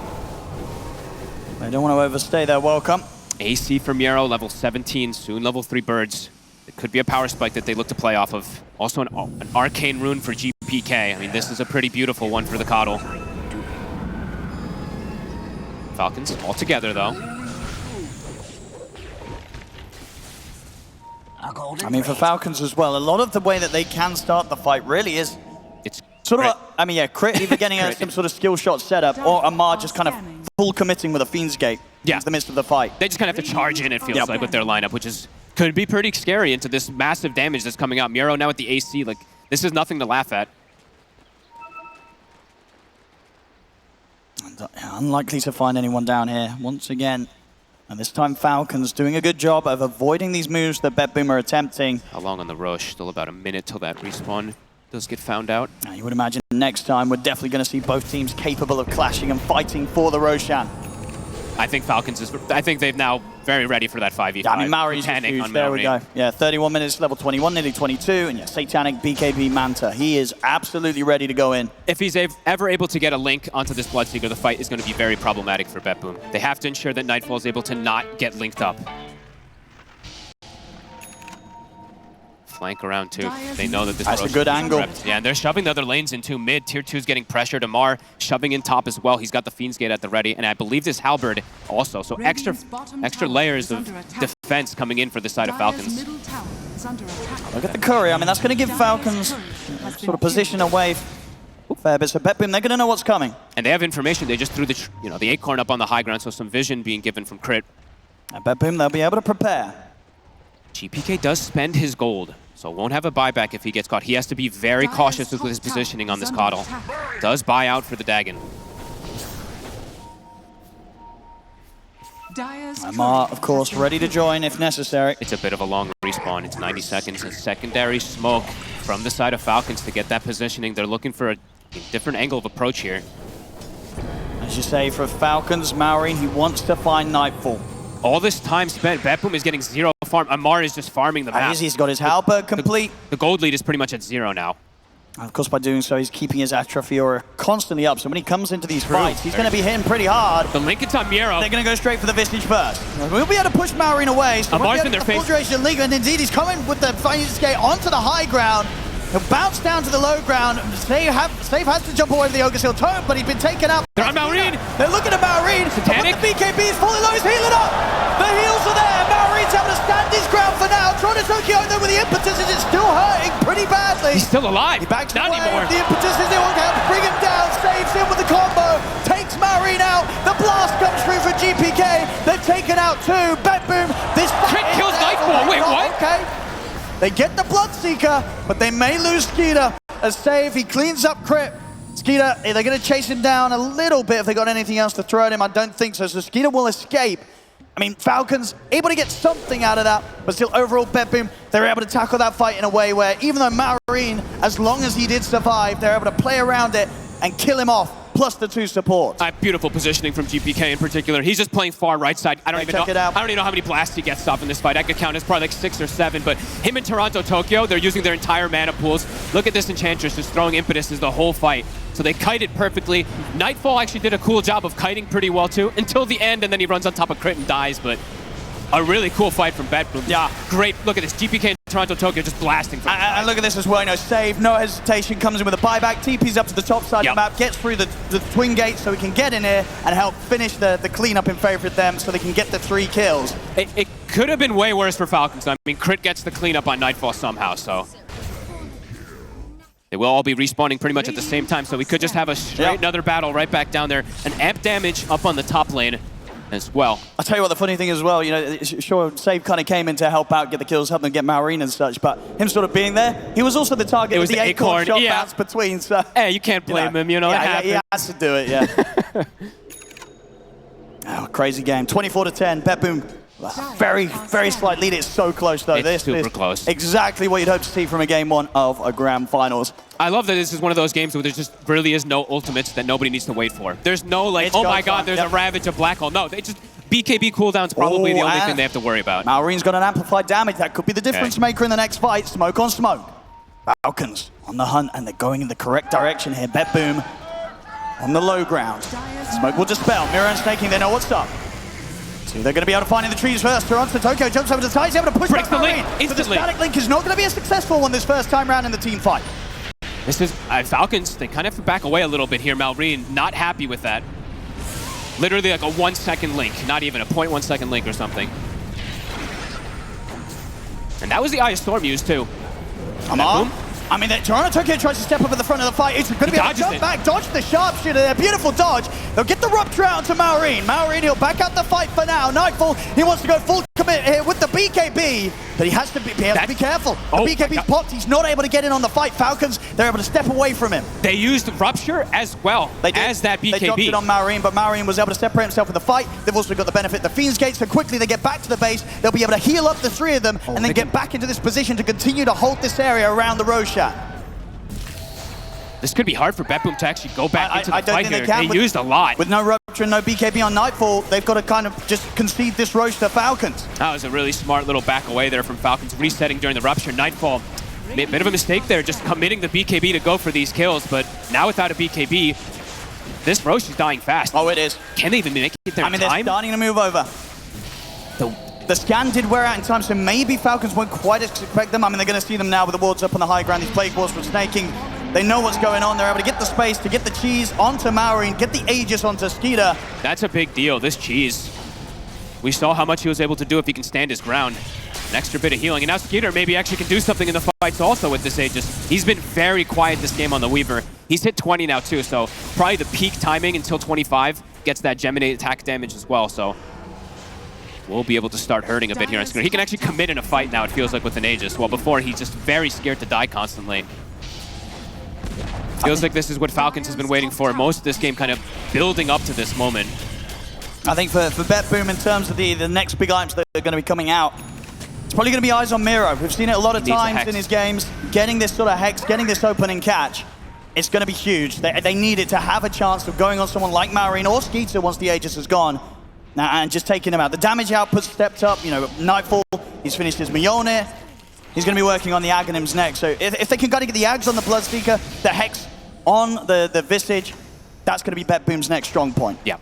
They don't want to overstay their welcome. AC for Miro, level 17, soon level 3 birds. It could be a power spike that they look to play off of. Also an arcane rune for GPK. I mean, this is a pretty beautiful one for the Coddle. Falcons all together, though. I mean, for Falcons as well, a lot of the way that they can start the fight really is... It's sort of, Crit either getting some sort of skill shot setup, or Amar just kind of full committing with a Fiend's Gate into the midst of the fight. They just kind of have to charge in, it feels like, with their lineup, which could be pretty scary into this massive damage that's coming out. Miro now at the AC, like, this is nothing to laugh at. Unlikely to find anyone down here once again. And this time Falcons doing a good job of avoiding these moves that BetBoom are attempting. How long on the rush? Still about a minute till that respawn does get found out. Now, you would imagine next time we're definitely going to see both teams capable of clashing and fighting for the Roshan. I think Falcons is... I think they've now very ready for that 5v5. Yeah, I mean, Maori's huge. There we go. Yeah, 31 minutes, level 21, nearly 22. And yeah, Satanic BKB Manta. He is absolutely ready to go in. If he's ever able to get a link onto this Bloodseeker, the fight is going to be very problematic for BetBoom. They have to ensure that Nightfall is able to not get linked up. Flank around too. They know that this That's a good angle. Yeah, and they're shoving the other lanes into mid. Tier 2's getting pressured. Amar shoving in top as well. He's got the Fiend's Gate at the ready, and I believe this Halberd also. So extra layers of defense coming in for the side of Falcons. Look at the Curry. I mean, that's going to give Falcons sort of position away fair bit. So BetBoom, they're going to know what's coming. And they have information. They just threw the Acorn up on the high ground, so some vision being given from Crit. And BetBoom, they'll be able to prepare. GPK does spend his gold, so won't have a buyback if he gets caught. He has to be very cautious with his positioning on this Coddle. Does buy out for the Dagon. Amar, of course, ready to join if necessary. It's a bit of a long respawn. It's 90 seconds. A secondary smoke from the side of Falcons to get that positioning. They're looking for a different angle of approach here. As you say, for Falcons, Maureen, he wants to find Nightfall. All this time spent, BetBoom is getting 0 farm. Amar is just farming the map. He's got his Halberd complete. The gold lead is pretty much at 0 now. And of course, by doing so, he's keeping his Atrofiora constantly up. So when he comes into these fights, he's going to be hitting pretty hard. The Lincoln's on Miro. They're going to go straight for the Visage first. We'll be able to push Maureen away. So Amar's in their face. Full duration league, and indeed, he's coming with the Fiend's Gate onto the high ground. He'll bounce down to the low ground. Save has to jump away to the Ogre Seal Tome, but he's been taken out. They're on Maureen. They're looking at Maureen. Satanic. The BKB is fully low. He's healing up. The heals are there. Maureen's able to stand his ground for now. Trying to Tokyo though with the impetus, and it's still hurting pretty badly. He's still alive. He backs Not away. anymore. The impetus is the one to bring him down. Saves him with the combo. Takes Maureen out. The blast comes through for GPK. They're taken out too. BetBoom. This Crit kills Nightfall. Wait, what? Okay. They get the Bloodseeker, but they may lose Skeeter. As Save, he cleans up Crit. Skeeter, are they going to chase him down a little bit if they got anything else to throw at him? I don't think so. So Skeeter will escape. I mean, Falcons able to get something out of that, but still overall BetBoom, they're able to tackle that fight in a way where even though Marine, as long as he did survive, they're able to play around it and kill him off, plus the 2 supports. Beautiful positioning from GPK in particular. He's just playing far right side. I don't even know how many blasts he gets off in this fight. I could count as probably like 6 or 7, but him and Toronto Tokyo, they're using their entire mana pools. Look at this Enchantress just throwing impetuses the whole fight. So they kite it perfectly. Nightfall actually did a cool job of kiting pretty well too, until the end, and then he runs on top of Crit and dies, but a really cool fight from BetBoom. Yeah. Great. Look at this. GPK and Toronto Tokyo just blasting. And look at this as well. You know, save, no hesitation, comes in with a buyback. TP's up to the top side of the map, gets through the twin gate so he can get in here and help finish the cleanup in favor of them so they can get the 3 kills. It could have been way worse for Falcons. I mean, Crit gets the cleanup on Nightfall somehow, so. They will all be respawning pretty much at the same time, so we could just have a straight another battle right back down there. An amp damage up on the top lane as well. I'll tell you what, the funny thing as well, you know, sure, Save kind of came in to help out, get the kills, help them get Marine and such, but him sort of being there, he was also the target of the acorn shot bounce between, so... Hey, you can't blame him, you know, it happens. He has to do it, yeah. Oh, crazy game. 24-10, BetBoom. Very, very slight lead. It's so close, though. It's super close. Exactly what you'd hope to see from a game 1 of a grand finals. I love that this is one of those games where there just really is no ultimates that nobody needs to wait for. There's no, like, oh my god, there's a Ravage of Black Hole. No, they just... BKB cooldown's probably the only thing they have to worry about. Marine's got an amplified damage. That could be the difference maker in the next fight. Smoke on smoke. Falcons on the hunt, and they're going in the correct direction here. BetBoom on the low ground. Smoke will dispel. Mirror and Snaking, they know what's up. So they're going to be able to find in the trees first. Toronto Tokyo jumps over the side. He's able to push back the link instantly. But the static link is not going to be a successful one this first time round in the team fight. This is Falcons. They kind of have to back away a little bit here. Marine not happy with that. Literally like a 1-second link, not even a 0.1 second link or something. And that was the Eye of Storm used too. Come on. I mean, Toronto Tokyo tries to step up at the front of the fight. It's going to be able to jump back, dodge the sharpshooter there. Beautiful dodge. They'll get the rupture out to Marine. Marine, he'll back out the fight for now. Nightfall, he wants to go full commit here with the BKB, but he has to be able to be careful. The BKB's popped. He's not able to get in on the fight. Falcons, they're able to step away from him. They used rupture as well as that BKB. They dropped it on Marine, but Marine was able to separate himself with the fight. They've also got the benefit of the Fiend's Gate, so quickly they get back to the base. They'll be able to heal up the 3 of them and then get back into this position to continue to hold this area around the Roshan. This could be hard for BetBoom to actually go back into the fight here. They used a lot. With no rupture and no BKB on Nightfall, they've got to kind of just concede this Roche to Falcons. That was a really smart little back away there from Falcons, resetting during the rupture. Nightfall, a bit of a mistake there, just committing the BKB to go for these kills, but now without a BKB, this Roche is dying fast. Oh, it is. Can they even make it there in time? They're starting to move over. The scan did wear out in time, so maybe Falcons won't quite expect them. I mean, they're going to see them now with the wards up on the high ground. These plague walls from Snaking. They know what's going on. They're able to get the space, to get the cheese onto Maori and get the Aegis onto Skeeter. That's a big deal, this cheese. We saw how much he was able to do if he can stand his ground. An extra bit of healing. And now Skeeter maybe actually can do something in the fights also with this Aegis. He's been very quiet this game on the Weaver. He's hit 20 now too, so probably the peak timing until 25 gets that Geminate attack damage as well, so we'll be able to start hurting a bit here on Skeeter. He can actually commit in a fight now, it feels like, with an Aegis, while before he's just very scared to die constantly. Feels like this is what Falcons has been waiting for. Most of this game kind of building up to this moment. I think for BetBoom, in terms of the next big items that are going to be coming out, it's probably going to be Eyes on Miro. We've seen it a lot of times in his games. Getting this sort of Hex, getting this opening catch, it's going to be huge. They need it to have a chance of going on someone like Marine or Skeeter once the Aegis is gone, and just taking him out. The damage output stepped up. You know, Nightfall, he's finished his Mjolnir. He's going to be working on the Aghanims next. So if they can kind of get the Ags on the Bloodseeker, the Hex on the Visage, that's going to be BetBoom's next strong point. Yeah.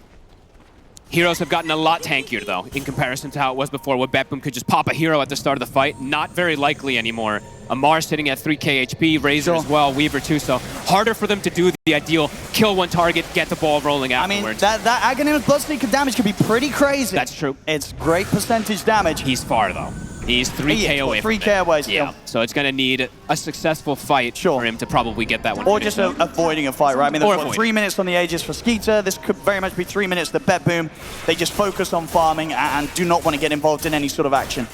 Heroes have gotten a lot tankier, though, in comparison to how it was before, where BetBoom could just pop a hero at the start of the fight. Not very likely anymore. Amar sitting at 3k HP, Razor as well, Weaver too, so harder for them to do the ideal kill one target, get the ball rolling afterwards. I mean, that Aghanim's Bloodseeker damage could be pretty crazy. That's true. It's great percentage damage. He's far, though. He's 3k away from 3k away still. Yeah, so it's going to need a successful fight for him to probably get that one. Or just avoiding a fight, right? I mean, there's 3 minutes on the Aegis for Skeeter. This could very much be 3 minutes to BetBoom. They just focus on farming and do not want to get involved in any sort of action.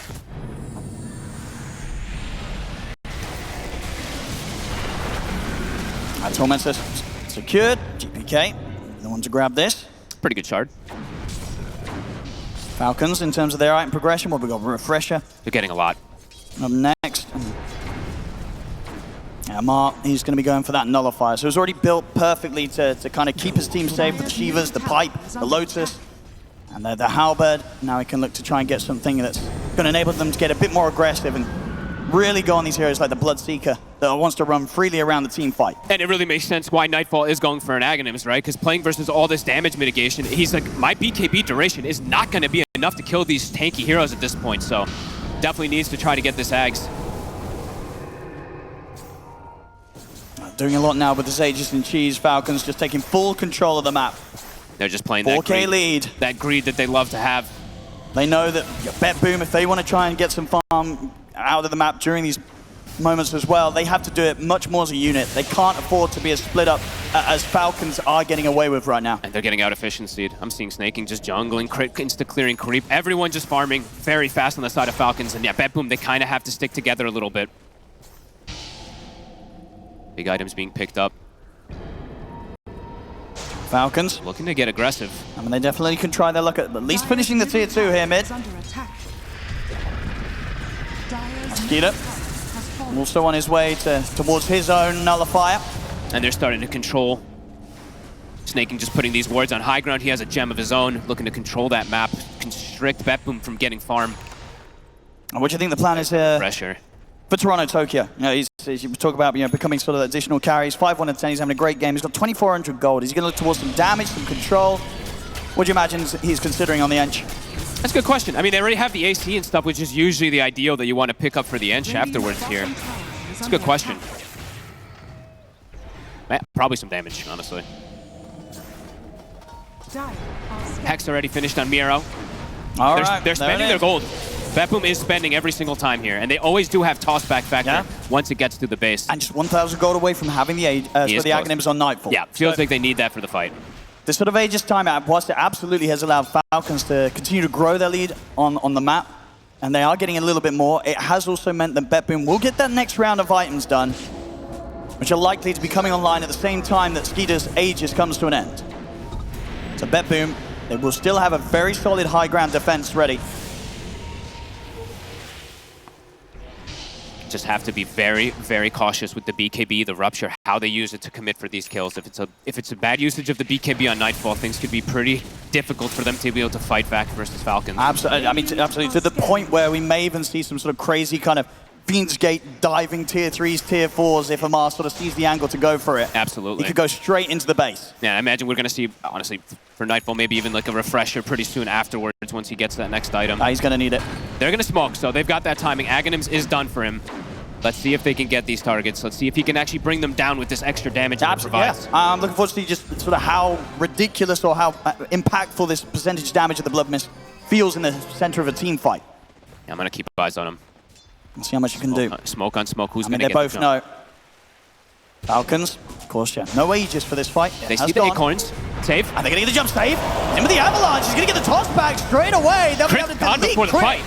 Tormentor secured. GPK, the one to grab this. Pretty good shard. Falcons, in terms of their item progression, what we got? Refresher. They're getting a lot. Up next. Yeah, Mark, he's going to be going for that nullifier. So it's already built perfectly to kind of keep his team safe with the Shivas, the Pipe, the Lotus, and the Halberd. Now he can look to try and get something that's going to enable them to get a bit more aggressive and really go on these heroes like the Bloodseeker that wants to run freely around the team fight. And it really makes sense why Nightfall is going for an Aghanims, right? Because playing versus all this damage mitigation, he's like, my BKB duration is not going to be enough to kill these tanky heroes at this point, so definitely needs to try to get this Ags. Doing a lot now with the Sages and Cheese. Falcons just taking full control of the map. They're just playing 4K that greed, lead. that greed that they love to have. They know that BetBoom, if they want to try and get some farm out of the map during these moments as well, they have to do it much more as a unit. They can't afford to be as split up as Falcons are getting away with right now. And they're getting out efficiencyed. I'm seeing Snaking just jungling, insta-clearing creep. Everyone just farming very fast on the side of Falcons. And yeah, BetBoom, they kind of have to stick together a little bit. Big items being picked up. Falcons looking to get aggressive. I mean, they definitely can try their luck at least finishing the tier 2 here mid. Skeeter also on his way towards his own nullifier. And they're starting to control. Snaking just putting these wards on high ground. He has a gem of his own, looking to control that map, constrict BetBoom from getting farm. And what do you think the plan is here? Pressure. For Toronto Tokyo, you talk about becoming sort of additional carries. 5-1 and 10. He's having a great game. He's got 2,400 gold. Is he going to look towards some damage, some control? What do you imagine he's considering on the Ench? That's a good question. I mean, they already have the AC and stuff, which is usually the ideal that you want to pick up for the Ench afterwards here. It's a good question. Probably some damage, honestly. Hex already finished on Miro. They're spending their gold. BetBoom is spending every single time here, and they always do have toss-back factor once it gets to the base. And just 1,000 gold away from having the Aghanims on Nightfall. Yeah, feels like they need that for the fight. This sort of Aegis time out, whilst it absolutely has allowed Falcons to continue to grow their lead on the map, and they are getting a little bit more, it has also meant that BetBoom will get that next round of items done, which are likely to be coming online at the same time that Skeeter's Aegis comes to an end. So BetBoom, they will still have a very solid high ground defense ready. Just have to be very, very cautious with the BKB, the Rupture, how they use it to commit for these kills. If it's a bad usage of the BKB on Nightfall, things could be pretty difficult for them to be able to fight back versus Falcons. Absolutely, I mean, absolutely, to the point where we may even see some sort of crazy kind of Fiend's Gate diving tier 3s, tier 4s if Amar sort of sees the angle to go for it. Absolutely. He could go straight into the base. Yeah, I imagine we're going to see, honestly, for Nightfall, maybe even like a refresher pretty soon afterwards once he gets that next item. He's going to need it. They're going to smoke, so they've got that timing. Aghanims is done for him. Let's see if they can get these targets. Let's see if he can actually bring them down with this extra damage that it provides. Yeah. I'm looking forward to see just sort of how ridiculous or how impactful this percentage damage of the Blood Mist feels in the center of a team fight. Yeah, I'm going to keep eyes on him. Let's see how much you can do. Smoke on smoke. Who's I mean, going to get they both know. Falcons, of course, yeah. No Aegis for this fight. They see the acorns. Save. And they're going to get the jump save. In with the Avalanche. He's going to get the toss back straight away. They'll be able to gone before the fight.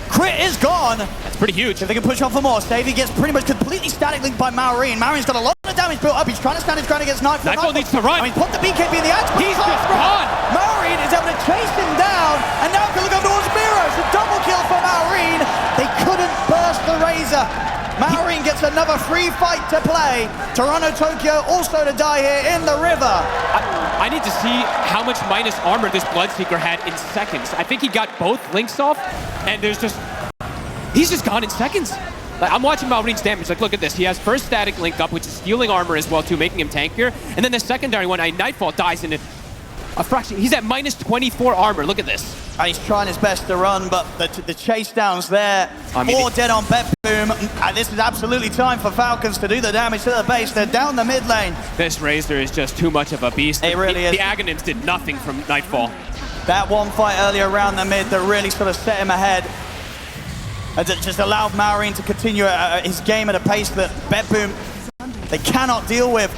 Crit is gone. That's pretty huge. If they can push on for more, Stavey gets pretty much completely static linked by Maureen. Maureen's got a lot of damage built up. He's trying to stand his ground against Nightfall. Nightfall needs to run. I mean, put the BKB in the edge. He's just gone. Maureen is able to chase him down, and now can look over towards Miro. It's a double kill for Maureen. They couldn't burst the Razor. Maureen gets another free fight to play. Toronto Tokyo also to die here in the river. I need to see how much minus armor this Bloodseeker had in seconds. I think he got both links off, and he's just gone in seconds. Like, I'm watching Maureen's damage. Like, look at this. He has first static link up, which is stealing armor as well, too, making him tankier. And then the secondary one, Nightfall dies in a fraction. He's at minus 24 armor. Look at this. And he's trying his best to run, but the chase down's there. Four dead on BetBoom. And this is absolutely time for Falcons to do the damage to the base. They're down the mid lane. This Razor is just too much of a beast. It really is. The Aghanims did nothing from Nightfall. That one fight earlier around the mid that really sort of set him ahead. And just allowed Maureen to continue his game at a pace that BetBoom, they cannot deal with.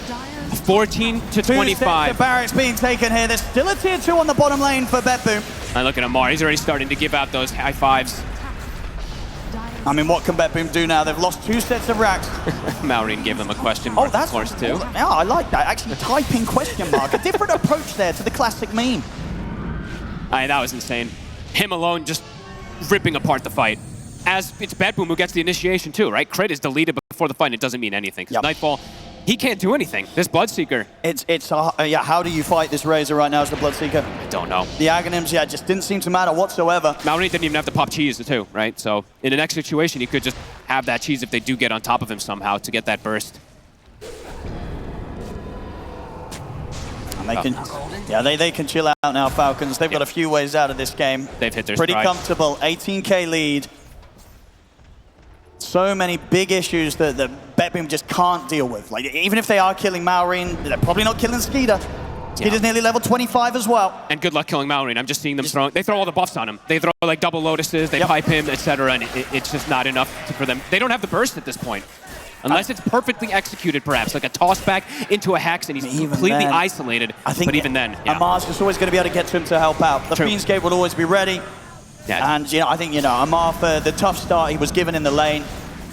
14 to 25. The barracks being taken here. There's still a tier 2 on the bottom lane for BetBoom. And look at Amar. He's already starting to give out those high fives. I mean, what can BetBoom do now? They've lost 2 sets of racks. Maureen gave them a question mark, that's of course, too. Yeah, I like that. Actually, typing question mark. A different approach there to the classic meme. That was insane. Him alone just ripping apart the fight. As it's BetBoom who gets the initiation, too, right? Crit is deleted before the fight, and it doesn't mean anything. Because Nightfall, he can't do anything. This Bloodseeker. Yeah, how do you fight this Razor right now as the Bloodseeker? I don't know. The Aghanims, yeah, just didn't seem to matter whatsoever. Maureen didn't even have to pop cheese, too, right? So in the next situation, he could just have that cheese if they do get on top of him somehow to get that burst. And they can, they can chill out now, Falcons. They've got a few ways out of this game. They've hit their Pretty stride. comfortable, 18K lead. So many big issues that BetBoom just can't deal with. Like, even if they are killing Maureen, they're probably not killing Skeeter. Skeeter's nearly level 25 as well. And good luck killing Maureen. I'm just seeing them they throw all the buffs on him. They throw like double lotuses, they pipe him, etc. And it's just not enough for them. They don't have the burst at this point. Unless it's perfectly executed, perhaps, like a toss back into a hex and he's completely isolated. I think but even then, Amar's just always going to be able to get to him to help out. The Fiend's Gate will always be ready. Yeah. And I think, Amar, for the tough start he was given in the lane,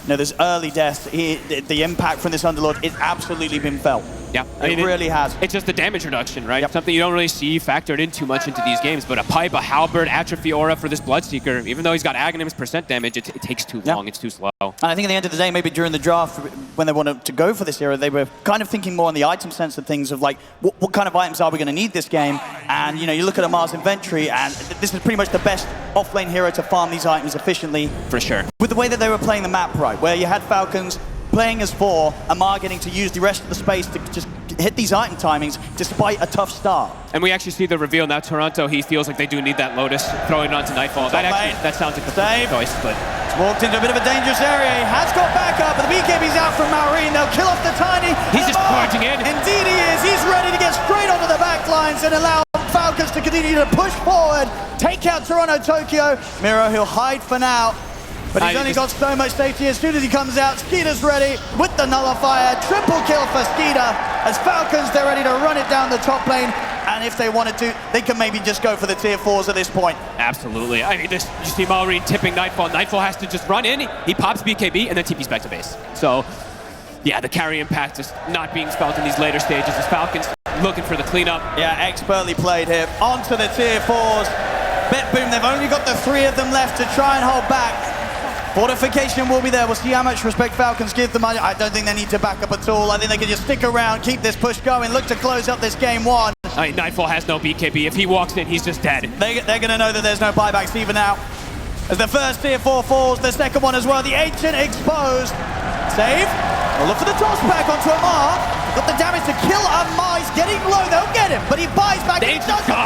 there's early deaths. The impact from this Underlord is absolutely been felt. Yeah, it really has. It's just the damage reduction, right? Something you don't really see factored in too much into these games, but a pipe, a halberd, atrophy aura for this Bloodseeker, even though he's got Aghanim's % damage, it takes too long, it's too slow. And I think at the end of the day, maybe during the draft, when they wanted to go for this era, they were kind of thinking more on the item sense of things of like, what kind of items are we going to need this game? And you look at Amar's inventory, and this is pretty much the best off-lane hero to farm these items efficiently. For sure. With the way that they were playing the map, right, where you had Falcons playing as 4, Amar getting to use the rest of the space to just hit these item timings despite a tough start. And we actually see the reveal now. Toronto, he feels like they do need that Lotus, throwing it onto Nightfall. That sounds like a choice, but... He's walked into a bit of a dangerous area. He has got backup, but the BKB's out from Maureen. They'll kill off the Tiny. He's just charging in. Indeed he is. He's ready to get straight onto the back lines and allow Falcons to continue to push forward, take out Toronto Tokyo. Miro, he'll hide for now. But he's only got so much safety. As soon as he comes out, Skeeter's ready with the nullifier. Triple kill for Skeeter. As Falcons, they're ready to run it down the top lane. And if they wanted to, they can maybe just go for the tier 4s at this point. Absolutely. I mean, you see Maureen tipping Nightfall. Nightfall has to just run in. He pops BKB and then TP's back to base. So, yeah, the carry impact is not being felt in these later stages as Falcons looking for the cleanup. Yeah, expertly played here. Onto the tier 4s. BetBoom, they've only got the 3 of them left to try and hold back. Fortification will be there. We'll see how much respect Falcons give them. I don't think they need to back up at all. I think they can just stick around, keep this push going, look to close up this game 1. Nightfall has no BKB. If he walks in, he's just dead. They're going to know that there's no buybacks even now. As the first tier 4 falls, the second one as well. The Ancient exposed. Save. We'll look for the toss back onto Amar. Got the damage to kill Amar. He's getting low. They'll get him, but he buys back. The Ancient's gone.